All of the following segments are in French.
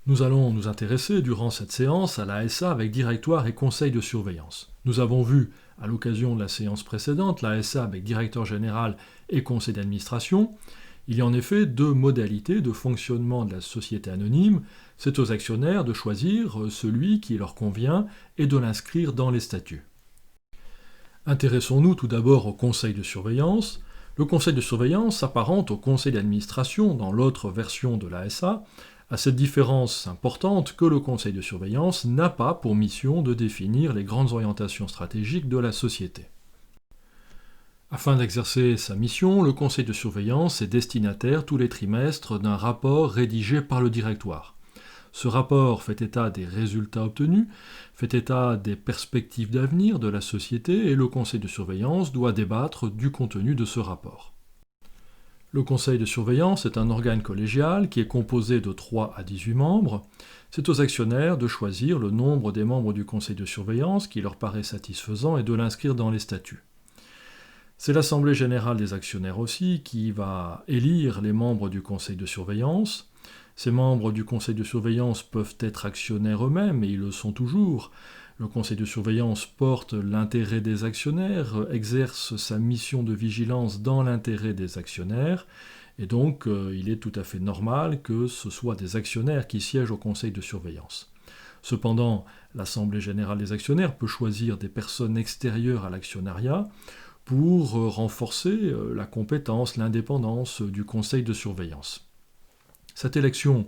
Nous allons nous intéresser durant cette séance à la SA avec directoire et conseil de surveillance. Nous avons vu, à l'occasion de la séance précédente, la SA avec directeur général et conseil d'administration. Il y a en effet deux modalités de fonctionnement de la société anonyme. C'est aux actionnaires de choisir celui qui leur convient et de l'inscrire dans les statuts. Intéressons-nous tout d'abord au conseil de surveillance. Le conseil de surveillance s'apparente au conseil d'administration dans l'autre version de la SA, à cette différence importante que le conseil de surveillance n'a pas pour mission de définir les grandes orientations stratégiques de la société. Afin d'exercer sa mission, le conseil de surveillance est destinataire tous les trimestres d'un rapport rédigé par le directoire. Ce rapport fait état des résultats obtenus, fait état des perspectives d'avenir de la société et le conseil de surveillance doit débattre du contenu de ce rapport. Le conseil de surveillance est un organe collégial qui est composé de 3 à 18 membres. C'est aux actionnaires de choisir le nombre des membres du conseil de surveillance qui leur paraît satisfaisant et de l'inscrire dans les statuts. C'est l'Assemblée générale des actionnaires aussi qui va élire les membres du conseil de surveillance. Ces membres du conseil de surveillance peuvent être actionnaires eux-mêmes, et ils le sont toujours. Le conseil de surveillance porte l'intérêt des actionnaires, exerce sa mission de vigilance dans l'intérêt des actionnaires, et donc il est tout à fait normal que ce soit des actionnaires qui siègent au conseil de surveillance. Cependant, l'Assemblée générale des actionnaires peut choisir des personnes extérieures à l'actionnariat pour renforcer la compétence, l'indépendance du conseil de surveillance. Cette élection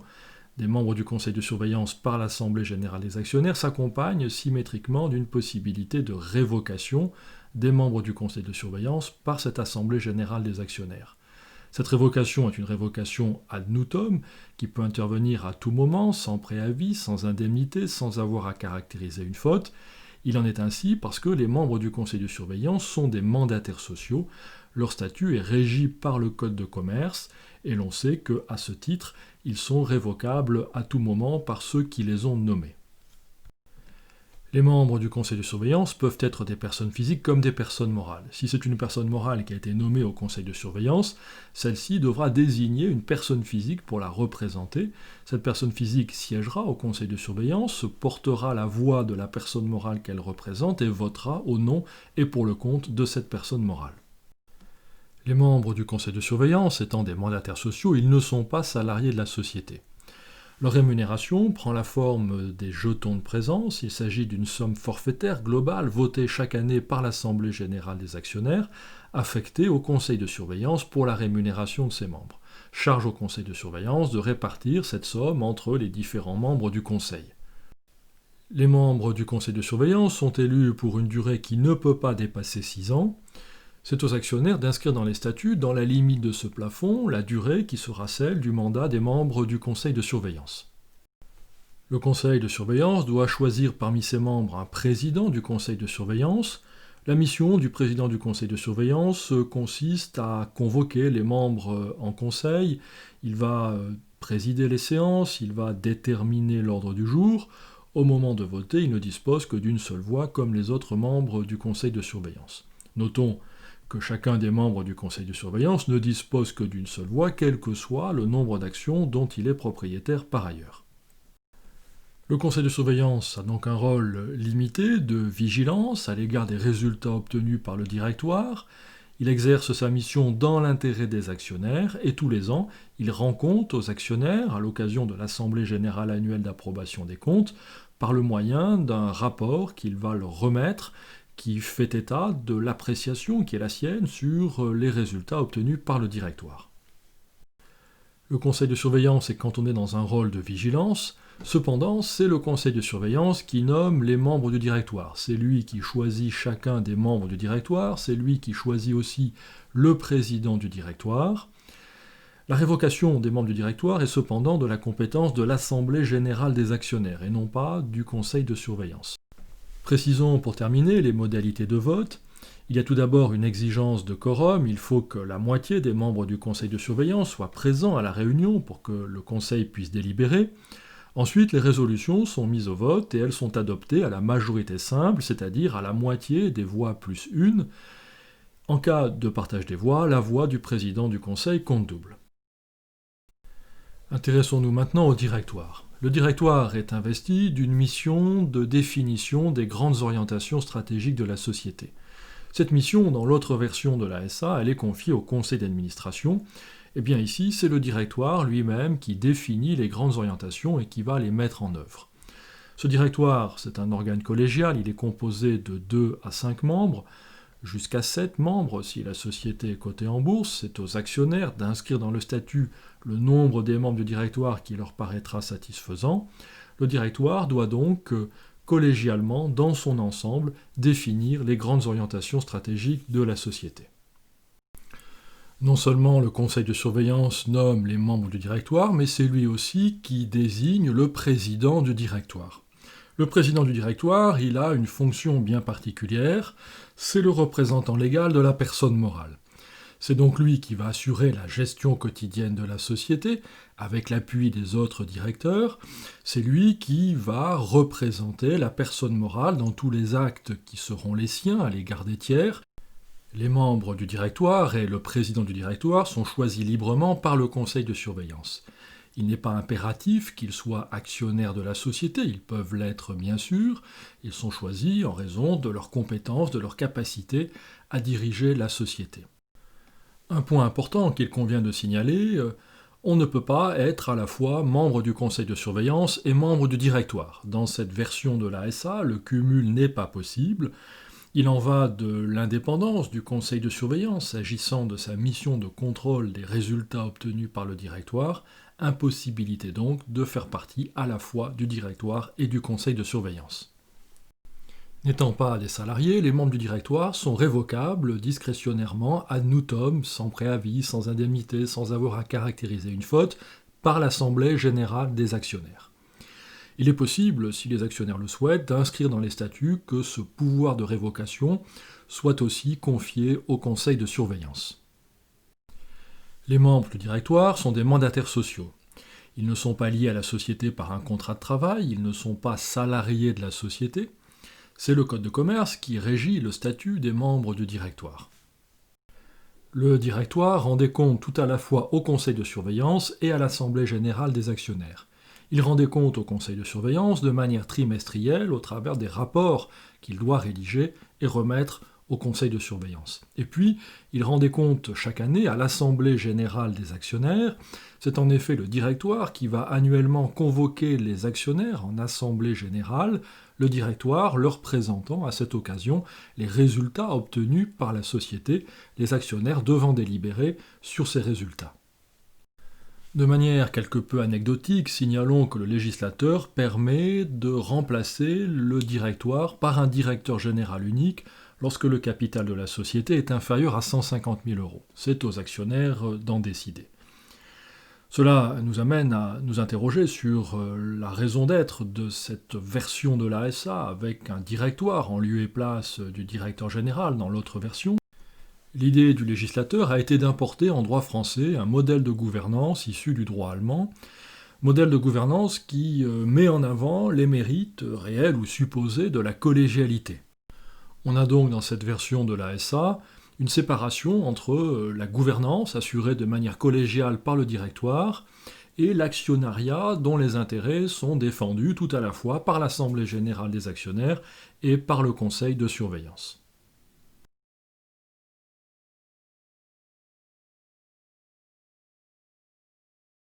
des membres du conseil de surveillance par l'Assemblée générale des actionnaires s'accompagne symétriquement d'une possibilité de révocation des membres du conseil de surveillance par cette Assemblée générale des actionnaires. Cette révocation est une révocation ad nutum qui peut intervenir à tout moment, sans préavis, sans indemnité, sans avoir à caractériser une faute. Il en est ainsi parce que les membres du conseil de surveillance sont des mandataires sociaux. Leur statut est régi par le code de commerce et l'on sait qu'à ce titre, ils sont révocables à tout moment par ceux qui les ont nommés. Les membres du conseil de surveillance peuvent être des personnes physiques comme des personnes morales. Si c'est une personne morale qui a été nommée au conseil de surveillance, celle-ci devra désigner une personne physique pour la représenter. Cette personne physique siégera au conseil de surveillance, portera la voix de la personne morale qu'elle représente et votera au nom et pour le compte de cette personne morale. Les membres du conseil de surveillance étant des mandataires sociaux, ils ne sont pas salariés de la société. Leur rémunération prend la forme des jetons de présence. Il s'agit d'une somme forfaitaire globale votée chaque année par l'Assemblée générale des actionnaires, affectée au conseil de surveillance pour la rémunération de ses membres. Charge au conseil de surveillance de répartir cette somme entre les différents membres du conseil. Les membres du conseil de surveillance sont élus pour une durée qui ne peut pas dépasser 6 ans. C'est aux actionnaires d'inscrire dans les statuts, dans la limite de ce plafond, la durée qui sera celle du mandat des membres du conseil de surveillance. Le conseil de surveillance doit choisir parmi ses membres un président du conseil de surveillance. La mission du président du conseil de surveillance consiste à convoquer les membres en conseil. Il va présider les séances, il va déterminer l'ordre du jour. Au moment de voter, il ne dispose que d'une seule voix comme les autres membres du conseil de surveillance. Notons que chacun des membres du conseil de surveillance ne dispose que d'une seule voix, quel que soit le nombre d'actions dont il est propriétaire par ailleurs. Le conseil de surveillance a donc un rôle limité de vigilance à l'égard des résultats obtenus par le directoire. Il exerce sa mission dans l'intérêt des actionnaires et tous les ans, il rend compte aux actionnaires à l'occasion de l'Assemblée générale annuelle d'approbation des comptes par le moyen d'un rapport qu'il va leur remettre qui fait état de l'appréciation qui est la sienne sur les résultats obtenus par le directoire. Le conseil de surveillance est cantonné dans un rôle de vigilance, cependant c'est le conseil de surveillance qui nomme les membres du directoire. C'est lui qui choisit chacun des membres du directoire, c'est lui qui choisit aussi le président du directoire. La révocation des membres du directoire est cependant de la compétence de l'Assemblée générale des actionnaires et non pas du conseil de surveillance. Précisons pour terminer les modalités de vote. Il y a tout d'abord une exigence de quorum, il faut que la moitié des membres du conseil de surveillance soient présents à la réunion pour que le conseil puisse délibérer. Ensuite, les résolutions sont mises au vote et elles sont adoptées à la majorité simple, c'est-à-dire à la moitié des voix plus une. En cas de partage des voix, la voix du président du conseil compte double. Intéressons-nous maintenant au directoire. Le directoire est investi d'une mission de définition des grandes orientations stratégiques de la société. Cette mission, dans l'autre version de la SA, elle est confiée au conseil d'administration. Et bien ici, c'est le directoire lui-même qui définit les grandes orientations et qui va les mettre en œuvre. Ce directoire, c'est un organe collégial, il est composé de 2 à 5 membres, jusqu'à 7 membres si la société est cotée en bourse. C'est aux actionnaires d'inscrire dans le statut le nombre des membres du directoire qui leur paraîtra satisfaisant. Le directoire doit donc collégialement, dans son ensemble, définir les grandes orientations stratégiques de la société. Non seulement le conseil de surveillance nomme les membres du directoire, mais c'est lui aussi qui désigne le président du directoire. Le président du directoire, il a une fonction bien particulière, c'est le représentant légal de la personne morale. C'est donc lui qui va assurer la gestion quotidienne de la société, avec l'appui des autres directeurs. C'est lui qui va représenter la personne morale dans tous les actes qui seront les siens à l'égard des tiers. Les membres du directoire et le président du directoire sont choisis librement par le conseil de surveillance. Il n'est pas impératif qu'ils soient actionnaires de la société, ils peuvent l'être bien sûr, ils sont choisis en raison de leurs compétences, de leur capacité à diriger la société. Un point important qu'il convient de signaler, on ne peut pas être à la fois membre du conseil de surveillance et membre du directoire. Dans cette version de la SA, le cumul n'est pas possible. Il en va de l'indépendance du conseil de surveillance s'agissant de sa mission de contrôle des résultats obtenus par le directoire, impossibilité donc de faire partie à la fois du directoire et du conseil de surveillance. N'étant pas des salariés, les membres du directoire sont révocables discrétionnairement ad nutum, sans préavis, sans indemnité, sans avoir à caractériser une faute, par l'Assemblée générale des actionnaires. Il est possible, si les actionnaires le souhaitent, d'inscrire dans les statuts que ce pouvoir de révocation soit aussi confié au conseil de surveillance. Les membres du directoire sont des mandataires sociaux. Ils ne sont pas liés à la société par un contrat de travail, ils ne sont pas salariés de la société. C'est le Code de commerce qui régit le statut des membres du directoire. Le directoire rend des comptes tout à la fois au conseil de surveillance et à l'Assemblée générale des actionnaires. Il rend des comptes au conseil de surveillance de manière trimestrielle au travers des rapports qu'il doit rédiger et remettre au conseil de surveillance. Et puis, il rend des comptes chaque année à l'Assemblée générale des actionnaires. C'est en effet le directoire qui va annuellement convoquer les actionnaires en assemblée générale, le directoire leur présentant à cette occasion les résultats obtenus par la société, les actionnaires devant délibérer sur ces résultats. De manière quelque peu anecdotique, signalons que le législateur permet de remplacer le directoire par un directeur général unique lorsque le capital de la société est inférieur à 150 000 €. C'est aux actionnaires d'en décider. Cela nous amène à nous interroger sur la raison d'être de cette version de la SA avec un directoire en lieu et place du directeur général dans l'autre version. L'idée du législateur a été d'importer en droit français un modèle de gouvernance issu du droit allemand, modèle de gouvernance qui met en avant les mérites réels ou supposés de la collégialité. On a donc dans cette version de la SA une séparation entre la gouvernance assurée de manière collégiale par le directoire et l'actionnariat dont les intérêts sont défendus tout à la fois par l'Assemblée générale des actionnaires et par le conseil de surveillance.